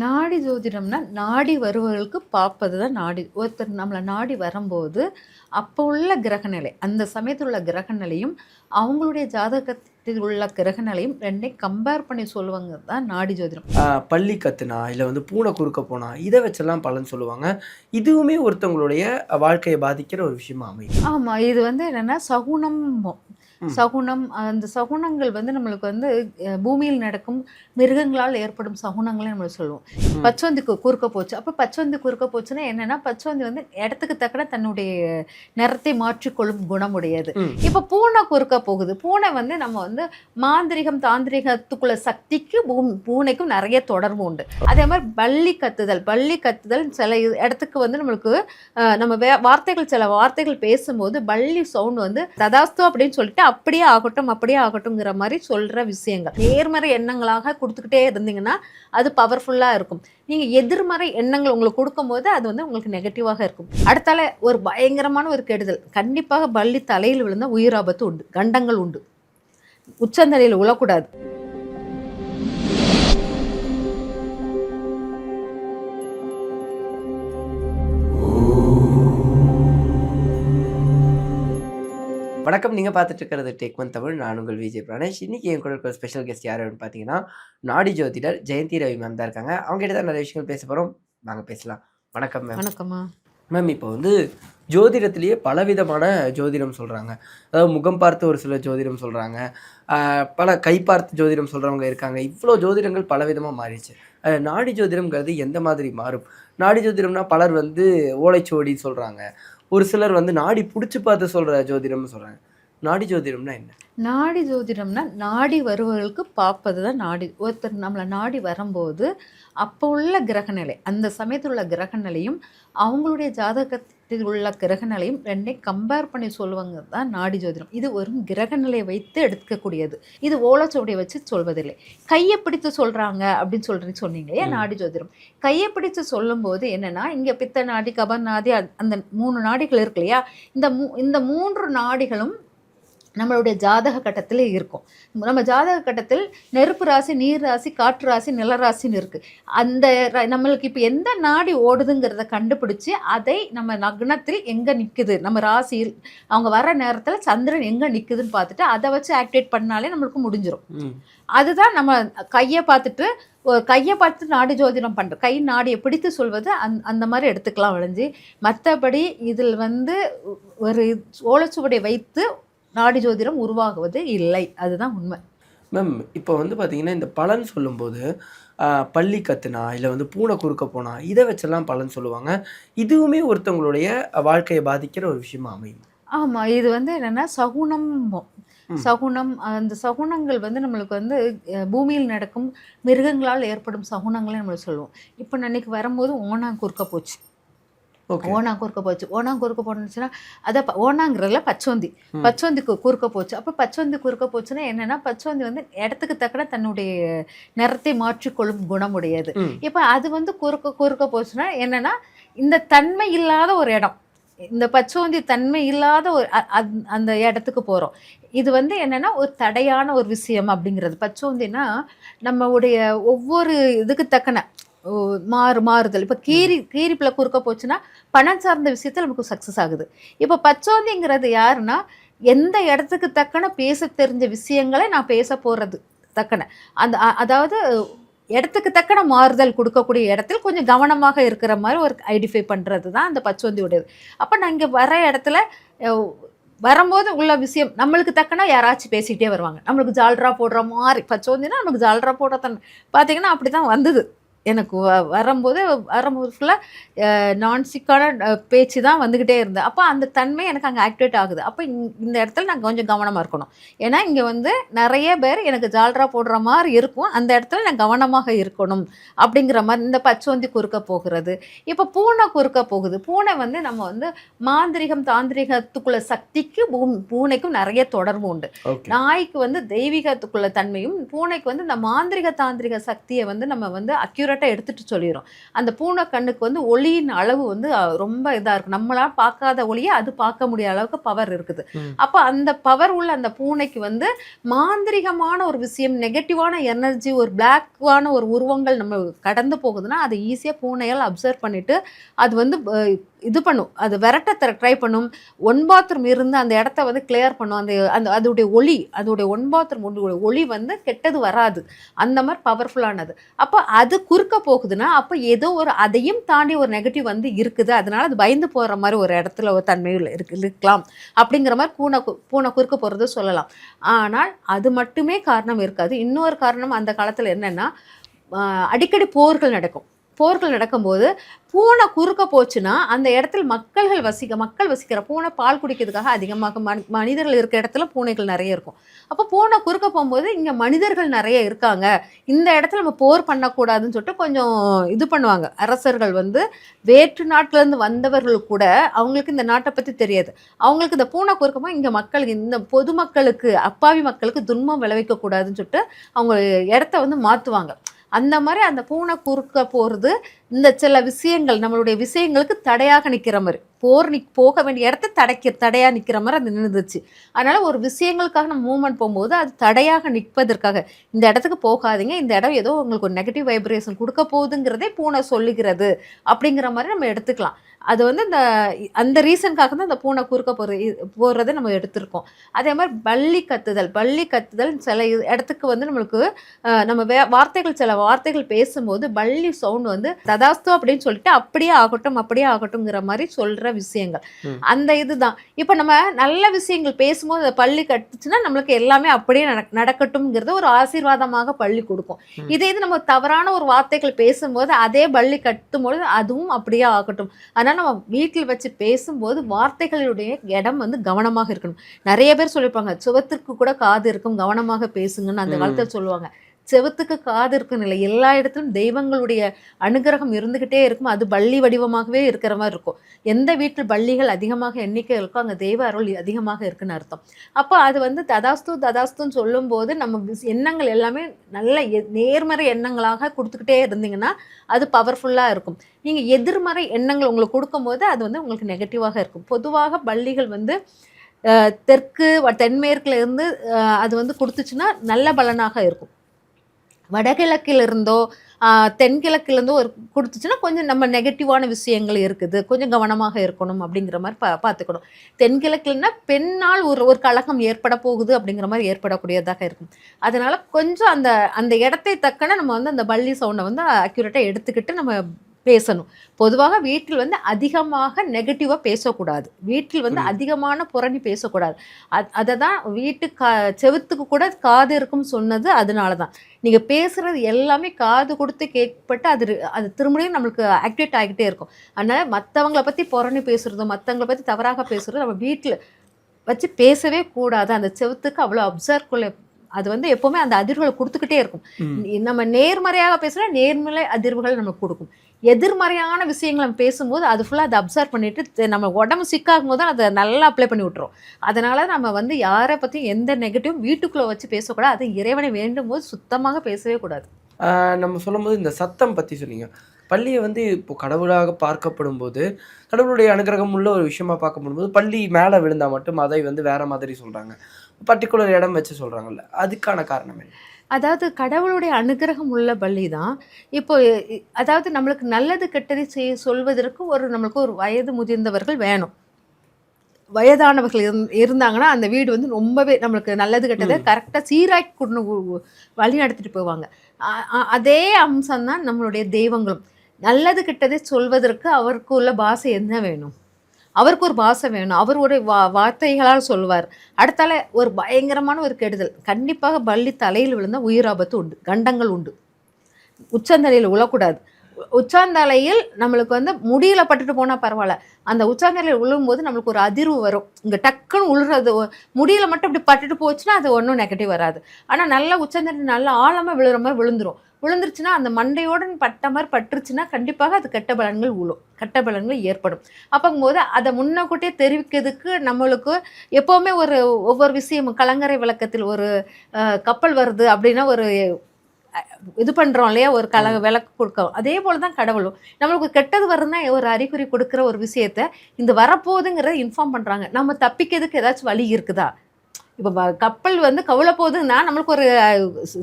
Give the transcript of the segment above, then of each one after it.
நாடி ஜோதிடம்னா, நாடி வருவர்களுக்கு பார்ப்பது தான் நாடி. ஒருத்தர் நம்மள நாடி வரும்போது, அப்போ உள்ள கிரகநிலை, அந்த சமயத்தில் உள்ள கிரகநிலையும், அவங்களுடைய ஜாதகத்தில் உள்ள கிரகநிலையும் 2யும் கம்பேர் பண்ணி சொல்லுவாங்க தான் நாடி ஜோதிடம். பல்லி கத்துனா, இல்ல பூனை குறுக்க போனா, இத வச்செல்லாம் பலன் சொல்லுவாங்க. இதுவுமே ஒருத்தவங்களுடைய வாழ்க்கைய பாதிக்கிற ஒரு விஷயமா அமையும். ஆமா. இது என்னன்னா சகுனம்போம். ம். சகுனம் அந்த சகுனங்கள் நம்மளுக்கு பூமியில் நடக்கும் மிருகங்களால் ஏற்படும் சகுனங்களே நம்ம சொல்லுவோம். ம். பச்சோந்தி குறுக்க போச்சு. அப்ப பச்சோந்தி குறுக்க போச்சுன்னா என்னன்னா, பச்சோந்தி இடத்துக்கு தக்கன தன்னுடைய நிறத்தை மாற்றிக்கொள்ளும் குணமுடையது. ம். இப்ப பூனை குறுக்க போகுது. பூனை நம்ம மாந்திரிகம், தாந்திரிகத்துக்குள்ள சக்திக்கு பூனைக்கும் நிறைய தொடர்பு உண்டு. அதே மாதிரி பல்லி கத்துதல் சில இடத்துக்கு நம்மளுக்கு நம்ம வார்த்தைகள் சில வார்த்தைகள் பேசும்போது பல்லி சவுண்ட் ததாஸ்து அப்படின்னு சொல்லிட்டு அப்படியே ஆகட்டும்ங்கிற மாதிரி சொல்ற விஷயங்கள் நேர்மறை எண்ணங்களாக கொடுத்துக்கிட்டே இருந்தீங்கன்னா அது பவர்ஃபுல்லா இருக்கும். நீங்க எதிர்மறை எண்ணங்கள் உங்களுக்கு கொடுக்கும்போது அது உங்களுக்கு நெகட்டிவாக இருக்கும். அடுத்தால ஒரு பயங்கரமான ஒரு கெடுதல், கண்டிப்பாக பள்ளி தலையில் விழுந்தா உயிராபத்து உண்டு, கண்டங்கள் உண்டு, உச்சந்தலையில் உழக்கூடாது. வணக்கம். நீங்க பார்த்துட்டு இருக்கிறது டேக் ஒன் தமிழ். நான் உங்கள் விஜய் பிரானேஷ். இன்னைக்கு என் கூட இருக்கிற ஸ்பெஷல் கெஸ்ட் யார் அப்படின்னு பார்த்தீங்கன்னா, நாடி ஜோதிடர் ஜெயந்தி ரவி மேம் தான் இருக்காங்க. அவங்க கிட்ட தான் நிறைய விஷயங்கள் பேச போகிறோம். வாங்க பேசலாம். வணக்கம் மேம். வணக்கம்மா மேம், இப்போ ஜோதிடத்திலேயே பலவிதமான ஜோதிடம் சொல்கிறாங்க. அதாவது முகம் பார்த்து ஒரு சில ஜோதிடம் சொல்கிறாங்க, பல கை பார்த்து ஜோதிடம் சொல்கிறவங்க இருக்காங்க. இவ்வளோ ஜோதிடங்கள் பலவிதமாக மாறிடுச்சு. நாடி ஜோதிடம்ங்கிறது எந்த மாதிரி மாறும்? நாடி ஜோதிடம்னா பலர் ஓலைச்சுவடி சொல்கிறாங்க, ஒரு சிலர் நாடி பிடிச்சி பார்த்து சொல்கிற ஜோதிடம்னு சொல்கிறாங்க. நாடி ஜோதிடம்னா என்ன? நாடி ஜோதிடம்னா, நாடி வருவர்களுக்கு பார்ப்பது தான் நாடி. ஒருத்தர் நம்மளை நாடி வரும்போது அப்போ உள்ள கிரகநிலை, அந்த சமயத்தில் உள்ள கிரகநிலையும் அவங்களுடைய ஜாதகத்தில் உள்ள கிரகநிலையும் 2யும் கம்பேர் பண்ணி சொல்லுவாங்க தான் நாடி ஜோதிடம். இது ஒரு கிரகநிலையை வைத்து எடுக்கக்கூடியது. இது ஓலைச்சுவடியை வச்சு சொல்வதில்லை. கையை பிடித்து சொல்கிறாங்க அப்படின்னு சொன்னீங்க இல்லையா நாடி ஜோதிடம். கையை பிடித்து சொல்லும்போது என்னென்னா, இங்கே பித்த நாடி, கபர் நாடி, அந்த 3 நாடிகள் இருக்கு இல்லையா, இந்த 3 நாடிகளும் நம்மளுடைய ஜாதக கட்டத்தில் இருக்கும். நம்ம ஜாதக கட்டத்தில் நெருப்பு ராசி, நீர் ராசி, காற்று ராசி, நிலராசின்னு இருக்குது. அந்த நம்மளுக்கு இப்போ எந்த நாடி ஓடுதுங்கிறத கண்டுபிடிச்சி அதை நம்ம லக்னத்தில் எங்கே நிற்குது, நம்ம ராசியில் அவங்க வர நேரத்தில் சந்திரன் எங்கே நிற்குதுன்னு பார்த்துட்டு அதை வச்சு ஆக்டிவேட் பண்ணாலே நம்மளுக்கு முடிஞ்சிடும். அதுதான் நம்ம கையை பார்த்து நாடி ஜோதிடம் பண்ணுறோம். கை நாடியை பிடித்து சொல்வது அந்த மாதிரி எடுத்துக்கலாம் விளைஞ்சி. மற்றபடி இதில் ஒரு ஓலைச்சுவடியை வைத்து நாடி ஜோதிடம் உருவாகுவது இல்லை. அதுதான் உண்மை. மேம், இப்போ பார்த்தீங்கன்னா, இந்த பலன் சொல்லும்போது பல்லி கத்துனா, இல்லை பூனை குறுக்க போனா, இதை வச்செல்லாம் பலன் சொல்லுவாங்க. இதுவுமே ஒருத்தவங்களுடைய வாழ்க்கையை பாதிக்கிற ஒரு விஷயமா அமையும். ஆமாம். இது என்னென்னா சகுனம்போம். சகுனம் அந்த சகுனங்கள் நம்மளுக்கு பூமியில் நடக்கும் மிருகங்களால் ஏற்படும் சகுனங்களே நம்ம சொல்லுவோம். இப்போ அன்னைக்கு வரும்போது ஓணாங் குறுக்க போச்சு. ஓணாங் குறுக்க போச்சு. ஓணாங் குறுக்க போனுச்சுன்னா அதான் ஓணாங்கிறதுல பச்சோந்தி குறுக்க போச்சு. அப்போ பச்சோந்தி குறுக்க போச்சுன்னா என்னன்னா, பச்சோந்தி இடத்துக்கு தக்கன தன்னுடைய நிறத்தை மாற்றிக்கொள்ளும் குணமுடையது. இப்போ அது குறுக்க போச்சுன்னா என்னன்னா, இந்த தன்மை இல்லாத ஒரு இடம், இந்த பச்சோந்தி தன்மை இல்லாத ஒரு அந்த இடத்துக்கு போகிறோம். இது என்னன்னா ஒரு தடையான ஒரு விஷயம் அப்படிங்கிறது. பச்சோந்தினா நம்மளுடைய ஒவ்வொரு இதுக்கு தக்கன மாறுதல். இப்போ கீரிப்பில் குறுக்க போச்சுன்னா பணம் சார்ந்த விஷயத்தில் நமக்கு சக்ஸஸ் ஆகுது. இப்போ பச்சோந்திங்கிறது யாருன்னா, எந்த இடத்துக்கு தக்கன பேச தெரிஞ்ச விஷயங்களை நான் பேச போகிறது தக்கன அதாவது இடத்துக்கு தக்கன மாறுதல் கொடுக்கக்கூடிய இடத்தில் கொஞ்சம் கவனமாக இருக்கிற மாதிரி ஒரு ஐடென்டிஃபை பண்ணுறது தான் அந்த பச்சோந்தியுடையது. அப்போ நான் இங்கே வர இடத்துல வரும்போது உள்ள விஷயம் நம்மளுக்கு தக்கனா யாராச்சும் பேசிக்கிட்டே வருவாங்க. நம்மளுக்கு ஜால்ரா போடுற மாதிரி பச்சோந்தினா நமக்கு ஜால்ரா போடுற பார்த்தீங்கன்னா அப்படி தான் வந்தது. எனக்கு வரும்போது ஃபுல்லாக நான்ஸ்டிக்கான பேச்சு தான் வந்துக்கிட்டே இருந்தேன். அப்போ அந்த தன்மை எனக்கு அங்கே ஆக்டிவேட் ஆகுது. அப்போ இந்த இடத்துல நான் கொஞ்சம் கவனமாக இருக்கணும். ஏன்னா இங்கே நிறைய பேர் எனக்கு ஜால்ரா போடுற மாதிரி இருக்கும். அந்த இடத்துல நான் கவனமாக இருக்கணும் அப்படிங்கிற மாதிரி. இந்த பச்சோந்தி குறுக்க போகிறது. இப்போ பூனை குறுக்க போகுது. பூனை நம்ம மாந்திரிகம், தாந்திரிகத்துக்குள்ள சக்திக்கு பூனைக்கும் நிறைய தொடர்பு உண்டு. நாய்க்கு தெய்வீகத்துக்குள்ள தன்மையும், பூனைக்கு இந்த மாந்திரிக தாந்திரிக சக்தியை நம்ம அக்யூரேட் அக்யூரேட்டாக எடுத்துகிட்டு சொல்லிடும். அந்த பூனை கண்ணுக்கு வந்து ஒளியின் அளவு வந்து ரொம்ப இதாக இருக்கும். நம்மளால் பார்க்காத ஒளியை அது பார்க்க முடியாத அளவுக்கு பவர் இருக்குது. அப்போ அந்த பவர் உள்ள அந்த பூனைக்கு வந்து மாந்திரிகமான ஒரு விஷயம், நெகட்டிவான எனர்ஜி, ஒரு பிளாக்கான ஒரு உருவங்கள் நம்ம கடந்து போகுதுன்னா அதை ஈஸியாக பூனையால் அப்சர்வ் பண்ணிவிட்டு அது வந்து இது பண்ணும், அது விரட்ட ட்ரை பண்ணும். ஒன் பாத்ரூம் இருந்து அந்த இடத்த வந்து கிளியர் பண்ணும். அந்த அந்த அதோடைய ஒளி, அதோடைய ஒன் பாத்ரூம் ஒளி வந்து கெட்டது வராது, அந்த மாதிரி பவர்ஃபுல்லானது. அப்போ அது குறுக்க போகுதுன்னா அப்போ ஏதோ ஒரு அதையும் தாண்டி ஒரு நெகட்டிவ் வந்து இருக்குது, அதனால அது பயந்து போகிற மாதிரி ஒரு இடத்துல ஒரு தன்மையில் இருக்கலாம் அப்படிங்கிற மாதிரி பூனை குறுக்க போகிறது சொல்லலாம். ஆனால் அது மட்டுமே காரணம் இருக்காது. இன்னொரு காரணம் அந்த காலத்தில் என்னென்னா, அடிக்கடி போர்கள் நடக்கும்போது பூனை குறுக்க போச்சுன்னா அந்த இடத்துல மக்கள் வசிக்கிற பூனை பால் குடிக்கிறதுக்காக அதிகமாக மனிதர்கள் இருக்கிற இடத்துல பூனைகள் நிறைய இருக்கும். அப்போ பூனை குறுக்க போகும்போது இங்கே மனிதர்கள் நிறைய இருக்காங்க, இந்த இடத்துல நம்ம போர் பண்ணக்கூடாதுன்னு சொல்லிட்டு கொஞ்சம் இது பண்ணுவாங்க. அரசர்கள் வந்து வேற்று நாட்டிலேருந்து வந்தவர்கள் கூட அவங்களுக்கு இந்த நாட்டை பற்றி தெரியாது. அவங்களுக்கு இந்த பூனை குறுக்கமாக இங்கே மக்களுக்கு, இந்த பொதுமக்களுக்கு, அப்பாவி மக்களுக்கு துன்பம் விளைவிக்கக்கூடாதுன்னு சொல்லிட்டு அவங்க இடத்த வந்து மாற்றுவாங்க. அந்த மாதிரி அந்த பூனை குறுக்க போகிறது இந்த சில விஷயங்கள் நம்மளுடைய விஷயங்களுக்கு தடையாக நிற்கிற மாதிரி, போக வேண்டிய இடத்த தடையாக நிற்கிற மாதிரி அது நின்றுச்சு. அதனால் ஒரு விஷயங்களுக்காக நம்ம மூவ்மெண்ட் போகும்போது அது தடையாக நிற்பதற்காக இந்த இடத்துக்கு போகாதீங்க, இந்த இடம் ஏதோ உங்களுக்கு ஒரு நெகட்டிவ் வைப்ரேஷன் கொடுக்க போகுதுங்கிறதே பூனை சொல்லுகிறது அப்படிங்கிற மாதிரி நம்ம எடுத்துக்கலாம். அது வந்து அந்த ரீசனுக்காக தான் அந்த பூனை குறுக்க போகிறத நம்ம எடுத்திருக்கோம். அதே மாதிரி பல்லி கத்துதல் சில இடத்துக்கு வந்து நம்மளுக்கு நம்ம சில வார்த்தைகள் பேசும்போது பல்லி சவுண்ட் வந்து ததாஸ்து அப்படின்னு சொல்லிட்டு அப்படியே ஆகட்டும்ங்கிற மாதிரி சொல்கிற விஷயங்கள், அந்த இதுதான். இப்போ நம்ம நல்ல விஷயங்கள் பேசும்போது அந்த பள்ளி கட்டுச்சுன்னா நம்மளுக்கு எல்லாமே அப்படியே நடக்கட்டும்ங்கிறது ஒரு ஆசீர்வாதமாக பள்ளி கொடுக்கும். இதே இது நம்ம தவறான ஒரு வார்த்தைகள் பேசும்போது அதே பள்ளி கட்டும்போது அதுவும் அப்படியே ஆகட்டும். அதனால் நம்ம வீட்டில் வச்சு பேசும்போது வார்த்தைகளுடைய இடம் வந்து கவனமாக இருக்கணும். நிறைய பேர் சொல்லியிருப்பாங்க, சுவத்திற்கு கூட காது இருக்கும், கவனமாக பேசுங்கன்னு அந்த காலத்தில் சொல்லுவாங்க. செவத்துக்கு காது இருக்குன்னு இல்லை, எல்லா இடத்துலையும் தெய்வங்களுடைய அனுகிரகம் இருந்துக்கிட்டே இருக்கும். அது பள்ளி வடிவமாகவே இருக்கிற மாதிரி இருக்கும். எந்த வீட்டில் பள்ளிகள் அதிகமாக எண்ணிக்கை இருக்கோ அங்கே தெய்வ அருள் அதிகமாக இருக்குன்னு அர்த்தம். அப்போ அது வந்து ததாஸ்துன்னு சொல்லும்போது நம்ம எண்ணங்கள் எல்லாமே நல்ல நேர்மறை எண்ணங்களாக கொடுத்துக்கிட்டே இருந்தீங்கன்னா அது பவர்ஃபுல்லாக இருக்கும். நீங்கள் எதிர்மறை எண்ணங்கள் உங்களுக்கு கொடுக்கும்போது அது வந்து உங்களுக்கு நெகட்டிவாக இருக்கும். பொதுவாக பள்ளிகள் வந்து தெற்கு தென்மேற்குல இருந்து அது வந்து கொடுத்துச்சுன்னா நல்ல பலனாக இருக்கும். வடகிழக்கிலிருந்தோ தென்கிழக்கிலேருந்தோ கொடுத்துச்சுன்னா கொஞ்சம் நம்ம நெகட்டிவான விஷயங்கள் இருக்குது, கொஞ்சம் கவனமாக இருக்கணும் அப்படிங்கிற மாதிரி பார்த்துக்கணும். தென்கிழக்குலன்னா பெண்ணால் ஒரு கலகம் ஏற்பட போகுது அப்படிங்கிற மாதிரி ஏற்படக்கூடியதாக இருக்கும். அதனால் கொஞ்சம் அந்த இடத்தை தக்கன நம்ம வந்து அந்த பள்ளி சவுண்டை வந்து அக்யூரேட்டாக எடுத்துக்கிட்டு நம்ம பேசணும். பொதுவாக வீட்டில் வந்து அதிகமாக நெகட்டிவாக பேசக்கூடாது, வீட்டில் வந்து அதிகமான புரணி பேசக்கூடாது. அதை தான் செவுத்துக்கு கூட காது இருக்குன்னு சொன்னது அதனால தான். நீங்கள் பேசுகிறது எல்லாமே காது கொடுத்து கேட்பட்டு அது திரும்பியும் நம்மளுக்கு ஆக்டிவேட் ஆகிட்டே இருக்கும். அதனால் மற்றவங்கள பற்றி புரணி பேசுகிறதோ மற்றவங்கள பற்றி தவறாக பேசுகிறதோ நம்ம வீட்டில் வச்சு பேசவே கூடாது. அந்த செவுத்துக்கு அவ்வளோ அப்சர்வ்குள்ளே அது வந்து எப்போவுமே அந்த அதிர்வுகளை கொடுத்துக்கிட்டே இருக்கும். நம்ம நேர்மறையாக பேசுனா நேர்மறை அதிர்வுகள் நமக்கு கொடுக்கும். எதிர்மறையான விஷயங்களை நம்ம பேசும்போது அது ஃபுல்லாக அதை அப்சர்வ் பண்ணிட்டு நம்ம உடம்பு சிக்காகும் போது அதை நல்லா அப்ளை பண்ணி விட்டுரும். அதனால நம்ம வந்து யாரை பற்றியும் எந்த நெகட்டிவும் வீட்டுக்குள்ளே வச்சு பேசக்கூடாது. அது இறைவனை வேண்டும் போது சுத்தமாக பேசவே கூடாது. நம்ம சொல்லும்போது இந்த சத்தம் பற்றி சொன்னீங்க. பள்ளியை வந்து இப்போ கடவுளாக பார்க்கப்படும் போது, கடவுளுடைய அனுகிரகம் உள்ள ஒரு விஷயமா பார்க்கப்படும்போது பள்ளி மேலே விழுந்தால் மட்டும் அதை வந்து வேற மாதிரி சொல்கிறாங்க, பர்டிகுலர் இடம் வச்சு சொல்கிறாங்கல்ல, அதுக்கான காரணம் என்ன? அதாவது கடவுளுடைய அனுகிரகம் உள்ள பள்ளி தான். இப்போ அதாவது நம்மளுக்கு நல்லது கெட்டதை சொல்வதற்கு நம்மளுக்கு ஒரு வயது முதிர்ந்தவர்கள் வேணும். வயதானவர்கள் இருந்தாங்கன்னா அந்த வீடு வந்து ரொம்பவே நம்மளுக்கு நல்லது கெட்டதை கரெக்டாக சீராக்கி கொண்டு வழி நடத்திட்டு போவாங்க. அதே அம்சம்தான் நம்மளுடைய தெய்வங்களும். நல்லது கெட்டதை சொல்வதற்கு அவருக்கு உள்ள பாஷை என்ன வேணும், அவருக்கு ஒரு பாஷை வேணும், அவருடைய வார்த்தைகளால் சொல்வார். அடுத்தால ஒரு பயங்கரமான ஒரு கெடுதல், கண்டிப்பாக பள்ளி தலையில் விழுந்தால் உயிராபத்து உண்டு, கண்டங்கள் உண்டு. உச்சந்தலையில் விழக்கூடாது. உச்சாந்தலையில் நம்மளுக்கு வந்து முடியல பட்டுட்டு போனால் பரவாயில்ல, அந்த உச்சாந்தலையில் விழும்போது நம்மளுக்கு ஒரு அதிர்வு வரும். இங்கே டக்குன்னு உழுறது, முடியல மட்டும் இப்படி பட்டுட்டு போச்சுன்னா அது ஒன்றும் நெகட்டிவ் வராது. ஆனால் நல்லா உச்சாந்தலை நல்லா ஆழமாக விழுற மாதிரி விழுந்துருச்சுன்னா அந்த மண்டையோடு பட்ட மாதிரி பட்டுருச்சுன்னா கண்டிப்பாக அது கெட்ட பலன்கள் ஏற்படும். அப்போங்கும்போது அதை முன்னக்கூட்டியே தெரிவிக்கிறதுக்கு நம்மளுக்கு எப்போவுமே ஒவ்வொரு விஷயமும் கலங்கரை விளக்கத்தில் ஒரு கப்பல் வருது அப்படின்னா ஒரு இது பண்ணுறோம் இல்லையா, ஒரு விளக்கு கொடுக்க, அதே போல் தான் கடவுளும் நம்மளுக்கு கெட்டது வருதுன்னா ஒரு அறிகுறி கொடுக்குற ஒரு விஷயத்த இந்த வரப்போகுதுங்கிறத இன்ஃபார்ம் பண்ணுறாங்க. நம்ம தப்பிக்கிறதுக்கு ஏதாச்சும் வழி இருக்குதா? இப்போ கப்பல் வந்து கவுள போகுதுன்னா நம்மளுக்கு ஒரு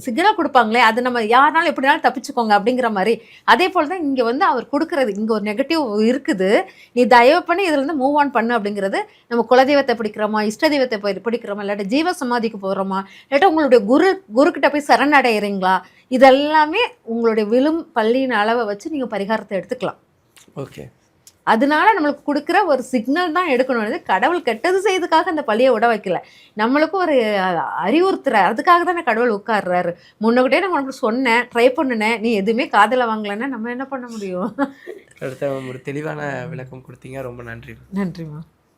சிக்னல் கொடுப்பாங்களே, அது நம்ம யாருனாலும் எப்படினாலும் தப்பிச்சுக்கோங்க அப்படிங்கிற மாதிரி. அதே போல் தான் இங்கே வந்து அவர் கொடுக்குறது, இங்கே ஒரு நெகட்டிவ் இருக்குது, நீ தயவு பண்ணி இதுலேருந்து மூவ் ஆன் பண்ணு அப்படிங்கிறது. நம்ம குலதெய்வத்தை பிடிக்கிறோமா, இஷ்ட தெய்வத்தை பிடிக்கிறோமா, இல்லாட்ட ஜீவ சமாதிக்கு போகிறோமா, இல்லாட்ட உங்களுடைய குருக்கிட்ட போய் சரணடைகிறீங்களா, இதெல்லாமே உங்களுடைய விழும் பள்ளியின் அளவை வச்சு நீங்கள் பரிகாரத்தை எடுத்துக்கலாம். ஓகே. அதனால நம்மளுக்கு கொடுக்குற ஒரு சிக்னல் தான் எடுக்கணும். கடவுள் கெட்டது செய்யறதுக்காக அந்த பழியை விட வைக்கல, நம்மளுக்கும் ஒரு அறிவுறுத்துற, அதுக்காக தானே கடவுள் உட்கார்றாரு. முன்னகிட்டே நான் உனக்கு சொன்னேன், ட்ரை பண்ணினேன், நீ எதுவுமே காதில் வாங்கலைன்னா நம்ம என்ன பண்ண முடியும்? அடுத்த ஒரு தெளிவான விளக்கம் கொடுத்தீங்க. ரொம்ப நன்றி. நன்றிம்மா.